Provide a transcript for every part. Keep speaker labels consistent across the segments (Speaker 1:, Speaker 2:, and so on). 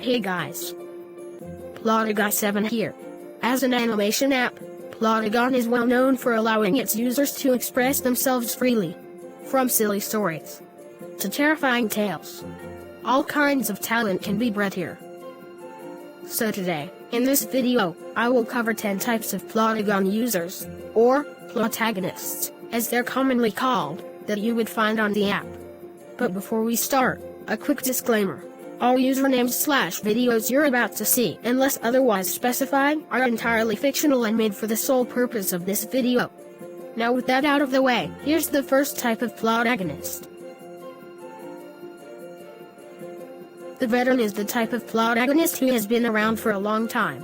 Speaker 1: Hey guys, Plotagon7 here. As an animation app, Plotagon is well known for allowing its users to express themselves freely. From silly stories to terrifying tales, all kinds of talent can be bred here. So today, in this video, I will cover 10 types of Plotagon users, or Plotagonists, as they're commonly called, that you would find on the app. But before we start, a quick disclaimer. All usernames/videos you're about to see, unless otherwise specified, are entirely fictional and made for the sole purpose of this video. Now with that out of the way, here's the first type of Plotagonist. The veteran is the type of Plotagonist who has been around for a long time.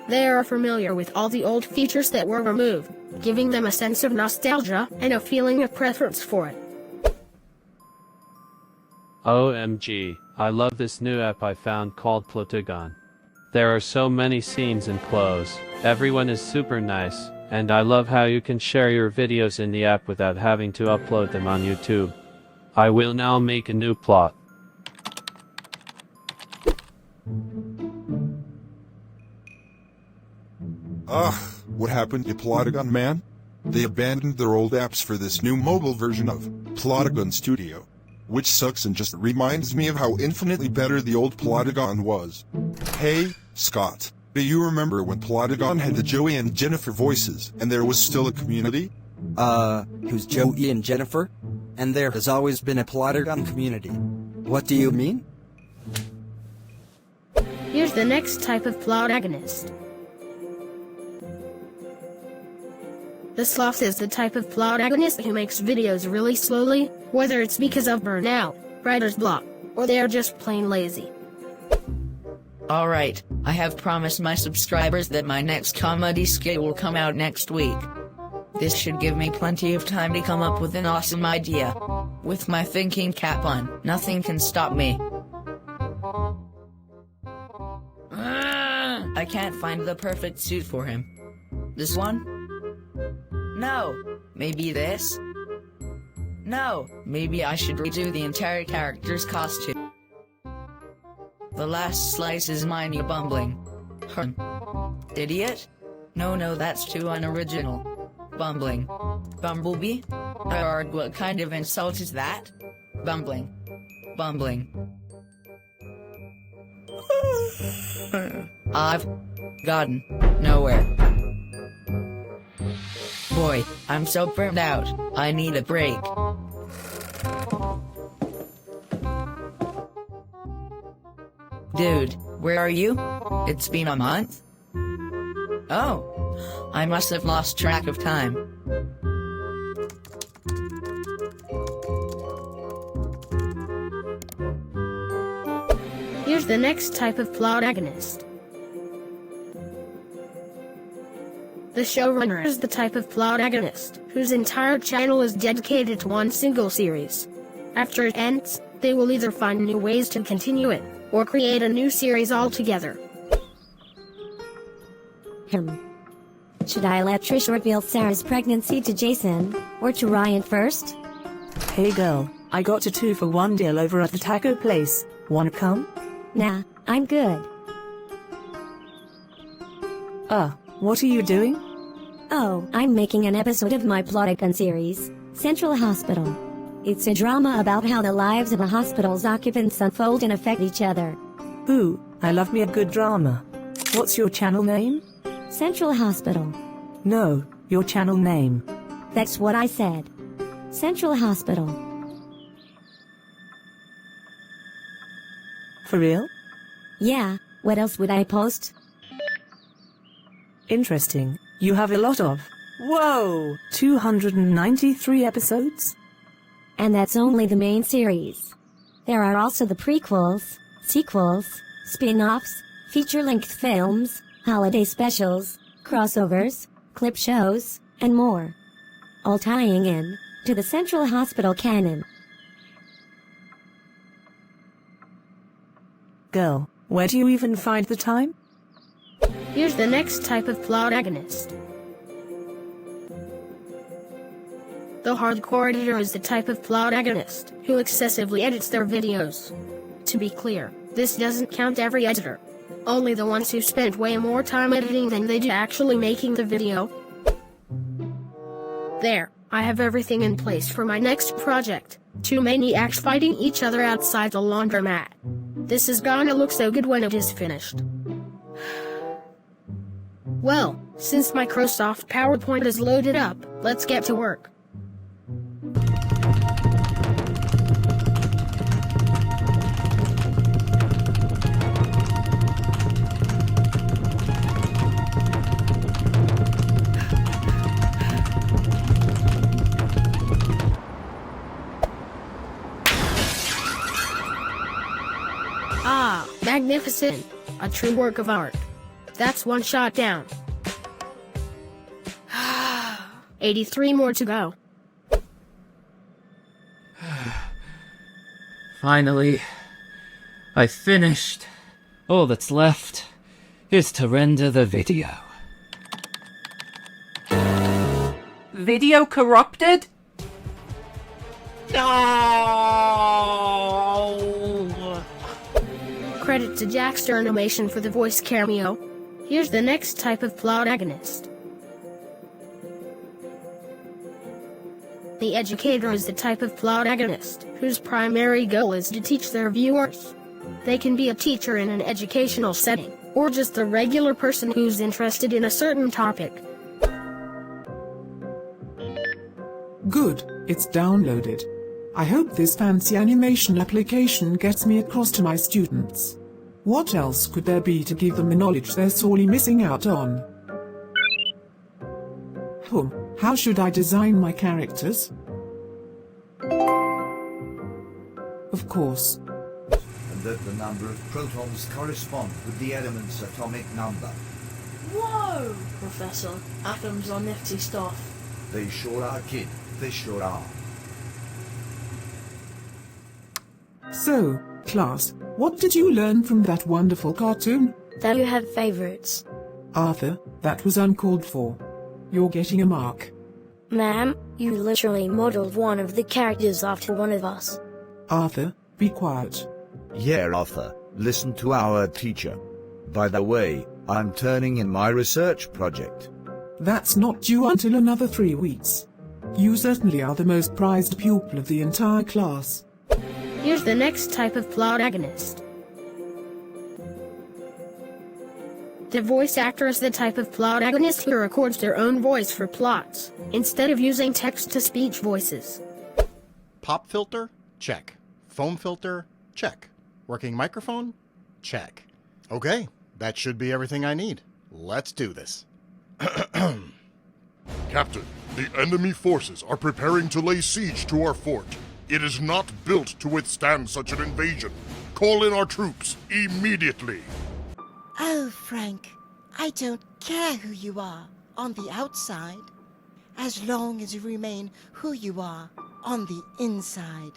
Speaker 1: They are familiar with all the old features that were removed, giving them a sense of nostalgia and a feeling of preference for it.
Speaker 2: OMG, I love this new app I found called Plotagon. There are so many scenes and clothes, everyone is super nice, and I love how you can share your videos in the app without having to upload them on YouTube. I will now make a new plot.
Speaker 3: What happened to Plotagon, man? They abandoned their old apps for this new mobile version of Plotagon Studio, which sucks and just reminds me of how infinitely better the old Plotagon was. Hey, Scott, do you remember when Plotagon had the Joey and Jennifer voices and there was still a community?
Speaker 4: Who's Joey and Jennifer? And there has always been a Plotagon community. What do you mean?
Speaker 1: Here's the next type of Plotagonist. The Sloth is the type of Plotagonist who makes videos really slowly, whether it's because of burnout, writer's block, or they are just plain lazy.
Speaker 5: Alright, I have promised my subscribers that my next comedy skit will come out next week. This should give me plenty of time to come up with an awesome idea. With my thinking cap on, nothing can stop me. I can't find the perfect suit for him. This one? No. Maybe this? No. Maybe I should redo the entire character's costume. The last slice is mine, you bumbling. Idiot? No, that's too unoriginal. Bumbling. Bumblebee? Arg, what kind of insult is that? Bumbling. I've gotten nowhere. Boy, I'm so burned out, I need a break. Dude, where are you? It's been a month? Oh, I must have lost track of time.
Speaker 1: Here's the next type of Plotagonist. The showrunner is the type of Plotagonist whose entire channel is dedicated to one single series. After it ends, they will either find new ways to continue it, or create a new series altogether.
Speaker 6: Should I let Trish reveal Sarah's pregnancy to Jason, or to Ryan first?
Speaker 7: Hey girl, I got a 2-for-1 deal over at the taco place. Wanna come?
Speaker 6: Nah, I'm good.
Speaker 7: What are you doing?
Speaker 6: Oh, I'm making an episode of my Plotagon series, Central Hospital. It's a drama about how the lives of a hospital's occupants unfold and affect each other.
Speaker 7: Ooh, I love me a good drama. What's your channel name?
Speaker 6: Central Hospital.
Speaker 7: No, your channel name.
Speaker 6: That's what I said. Central Hospital.
Speaker 7: For real?
Speaker 6: Yeah, what else would I post?
Speaker 7: Interesting. You have a lot of... Whoa! 293 episodes?
Speaker 6: And that's only the main series. There are also the prequels, sequels, spin-offs, feature-length films, holiday specials, crossovers, clip shows, and more. All tying in to the Central Hospital canon.
Speaker 7: Girl, where do you even find the time?
Speaker 1: Here's the next type of Plotagonist. The hardcore editor is the type of Plotagonist who excessively edits their videos. To be clear, this doesn't count every editor. Only the ones who spent way more time editing than they did actually making the video. There, I have everything in place for my next project. 2 maniacs fighting each other outside the laundromat. This is gonna look so good when it is finished. Well, since Microsoft PowerPoint is loaded up, let's get to work. Ah, magnificent. A true work of art. That's one shot down. 83 more to go.
Speaker 8: Finally, I finished. All that's left is to render the video.
Speaker 7: Video corrupted?
Speaker 8: No!
Speaker 1: Credit to Jackster Animation for the voice cameo. Here's the next type of plot agonist. The educator is the type of plot agonist whose primary goal is to teach their viewers. They can be a teacher in an educational setting, or just a regular person who's interested in a certain topic.
Speaker 9: Good, it's downloaded. I hope this fancy animation application gets me across to my students. What else could there be to give them the knowledge they're sorely missing out on? How should I design my characters? Of course.
Speaker 10: And that the number of protons correspond with the element's atomic number.
Speaker 11: Whoa! Professor, atoms are nifty stuff.
Speaker 10: They sure are, kid. They sure are.
Speaker 9: So, class, what did you learn from that wonderful cartoon?
Speaker 11: That you have favorites.
Speaker 9: Arthur, that was uncalled for. You're getting a mark.
Speaker 11: Ma'am, you literally modeled one of the characters after one of us.
Speaker 9: Arthur, be quiet.
Speaker 10: Yeah, Arthur, listen to our teacher. By the way, I'm turning in my research project.
Speaker 9: That's not due until another 3 weeks. You certainly are the most prized pupil of the entire class.
Speaker 1: Here's the next type of plot agonist. The voice actor is the type of plot agonist who records their own voice for plots, instead of using text-to-speech voices.
Speaker 12: Pop filter? Check. Foam filter? Check. Working microphone? Check. Okay, that should be everything I need. Let's do this.
Speaker 13: Captain, the enemy forces are preparing to lay siege to our fort. It is not built to withstand such an invasion. Call in our troops immediately.
Speaker 14: Oh, Frank, I don't care who you are on the outside, as long as you remain who you are on the inside.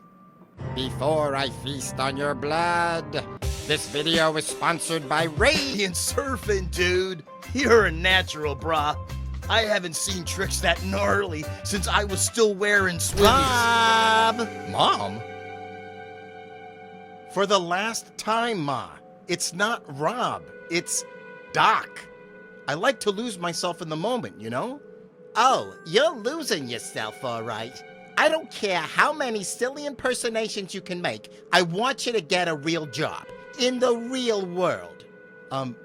Speaker 15: Before I feast on your blood, this video is sponsored by
Speaker 16: Radiant Surfing, dude. You're a natural, brah. I haven't seen tricks that gnarly since I was still wearing swimmies.
Speaker 12: Bob! Mom? For the last time, Ma. It's not Rob. It's Doc. I like to lose myself in the moment, you know?
Speaker 15: Oh, you're losing yourself, all right. I don't care how many silly impersonations you can make. I want you to get a real job in the real world.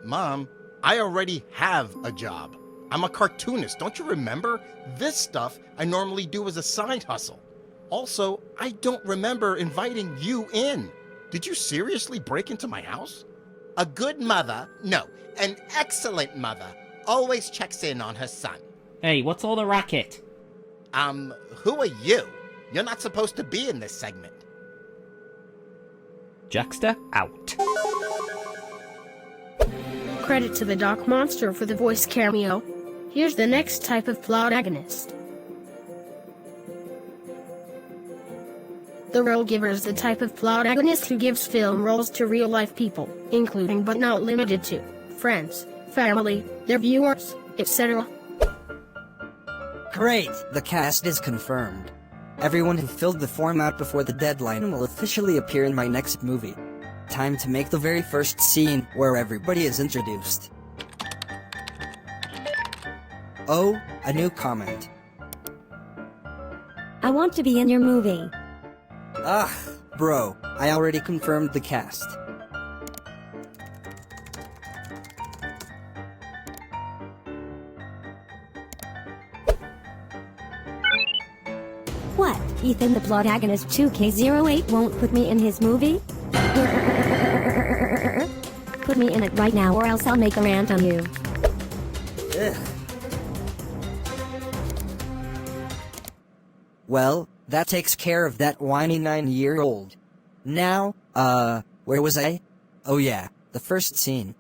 Speaker 12: Mom, I already have a job. I'm a cartoonist, don't you remember? This stuff I normally do as a side hustle. Also, I don't remember inviting you in. Did you seriously break into my house?
Speaker 15: A good mother, no, an excellent mother, always checks in on her son.
Speaker 8: Hey, what's all the racket?
Speaker 15: Who are you? You're not supposed to be in this segment.
Speaker 8: Jackster, out.
Speaker 1: Credit to the Doc Monster for the voice cameo. Here's the next type of plot agonist. The role giver is the type of plot agonist who gives film roles to real-life people, including but not limited to friends, family, their viewers, etc.
Speaker 4: Great! The cast is confirmed. Everyone who filled the form out before the deadline will officially appear in my next movie. time to make the very first scene where everybody is introduced. Oh, a new comment.
Speaker 6: I want to be in your movie.
Speaker 4: Ah, bro, I already confirmed the cast.
Speaker 6: What, Ethan the Plotagonist 2K08 won't put me in his movie? Put me in it right now or else I'll make a rant on you.
Speaker 4: Ugh. Well, that takes care of that whiny 9-year-old. Now, where was I? Oh yeah, the first scene.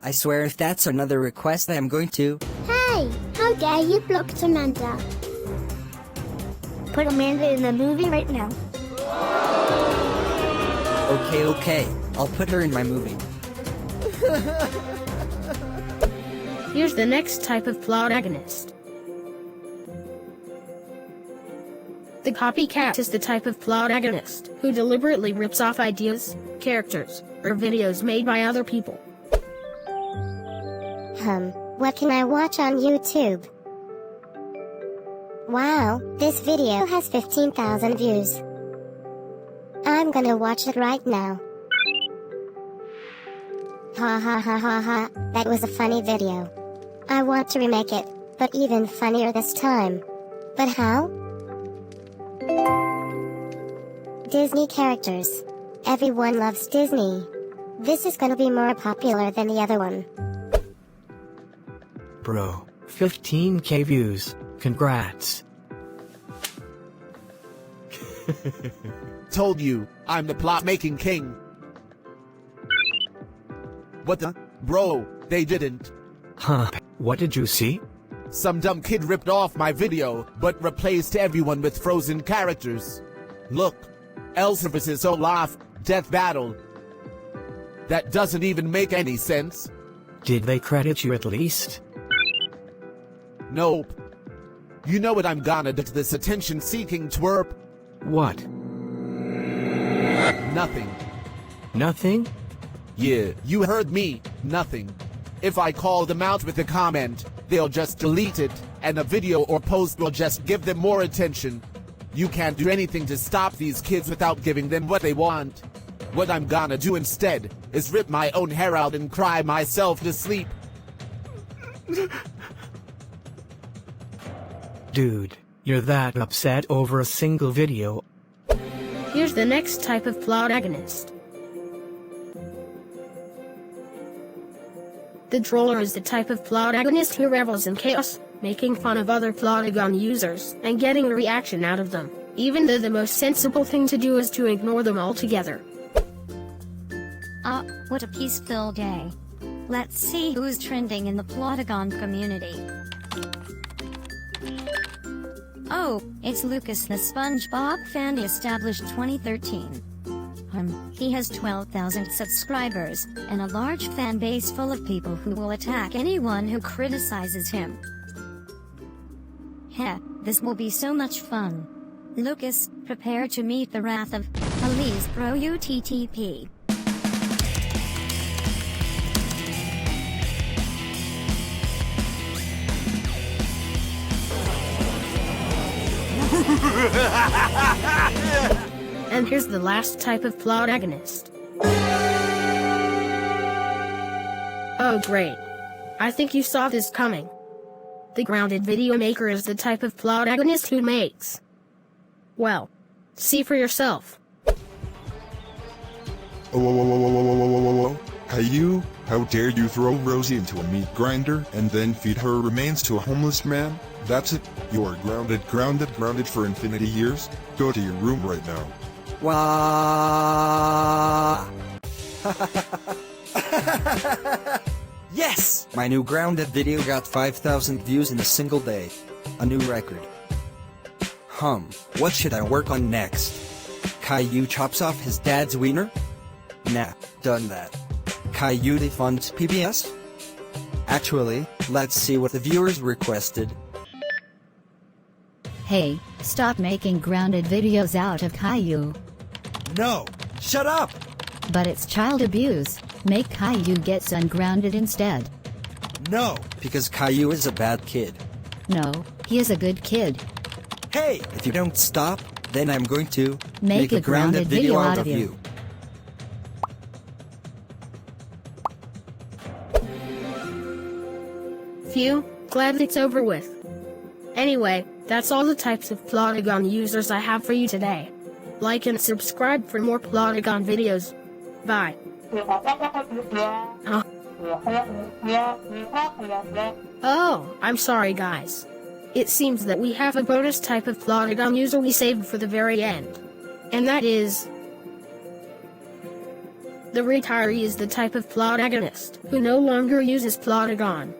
Speaker 4: I swear if that's another request I am going to...
Speaker 17: Hey, how dare you block Samantha? Put Amanda in the movie right now.
Speaker 4: Okay, I'll put her in my movie.
Speaker 1: Here's the next type of protagonist. The copycat is the type of protagonist who deliberately rips off ideas, characters, or videos made by other people.
Speaker 17: What can I watch on YouTube? Wow, this video has 15,000 views. I'm gonna watch it right now. Ha ha ha ha ha, that was a funny video. I want to remake it, but even funnier this time. But how? Disney characters. Everyone loves Disney. This is gonna be more popular than the other one.
Speaker 18: Bro, 15k views. Congrats.
Speaker 19: Told you, I'm the plot-making king. What the? Bro, they didn't.
Speaker 18: Huh, what did you see?
Speaker 19: Some dumb kid ripped off my video, but replaced everyone with frozen characters. Look, Elsa vs. Olaf, Death Battle. That doesn't even make any sense.
Speaker 18: Did they credit you at least?
Speaker 19: Nope. You know what I'm gonna do to this attention-seeking twerp?
Speaker 18: What?
Speaker 19: Nothing.
Speaker 18: Nothing?
Speaker 19: Yeah, you heard me. Nothing. If I call them out with a comment, they'll just delete it, and a video or post will just give them more attention. You can't do anything to stop these kids without giving them what they want. What I'm gonna do instead is rip my own hair out and cry myself to sleep.
Speaker 18: Dude, you're that upset over a single video?
Speaker 1: Here's the next type of protagonist. The Droller is the type of protagonist who revels in chaos, making fun of other Plotagon users and getting a reaction out of them, even though the most sensible thing to do is to ignore them altogether.
Speaker 6: What a peaceful day. Let's see who's trending in the Plotagon community. Oh, it's Lucas the SpongeBob fan established 2013. He has 12,000 subscribers, and a large fan base full of people who will attack anyone who criticizes him. Heh, this will be so much fun. Lucas, prepare to meet the wrath of Elise Pro UTTP.
Speaker 1: And here's the last type of protagonist. Oh great. I think you saw this coming. The grounded video maker is the type of protagonist who makes... well, see for yourself.
Speaker 3: Oh, Caillou, how dare you throw Rosie into a meat grinder and then feed her remains to a homeless man? That's it. You're grounded for infinity years. Go to your room right now.
Speaker 4: Wah! Yes! My new grounded video got 5,000 views in a single day. A new record. What should I work on next? Caillou chops off his dad's wiener? Nah, done that. Caillou defunds PBS? Actually, let's see what the viewers requested.
Speaker 20: Hey, stop making grounded videos out of Caillou.
Speaker 4: No! Shut up!
Speaker 20: But it's child abuse. Make Caillou get sungrounded instead.
Speaker 4: No, because Caillou is a bad kid.
Speaker 20: No, he is a good kid.
Speaker 4: Hey, if you don't stop, then I'm going to
Speaker 20: Make a grounded video out of you.
Speaker 1: Phew, glad it's over with. Anyway, that's all the types of Plotagon users I have for you today. Like and subscribe for more Plotagon videos. Bye. Huh? Oh, I'm sorry guys. It seems that we have a bonus type of Plotagon user we saved for the very end. And that is... the retiree is the type of Plotagonist who no longer uses Plotagon.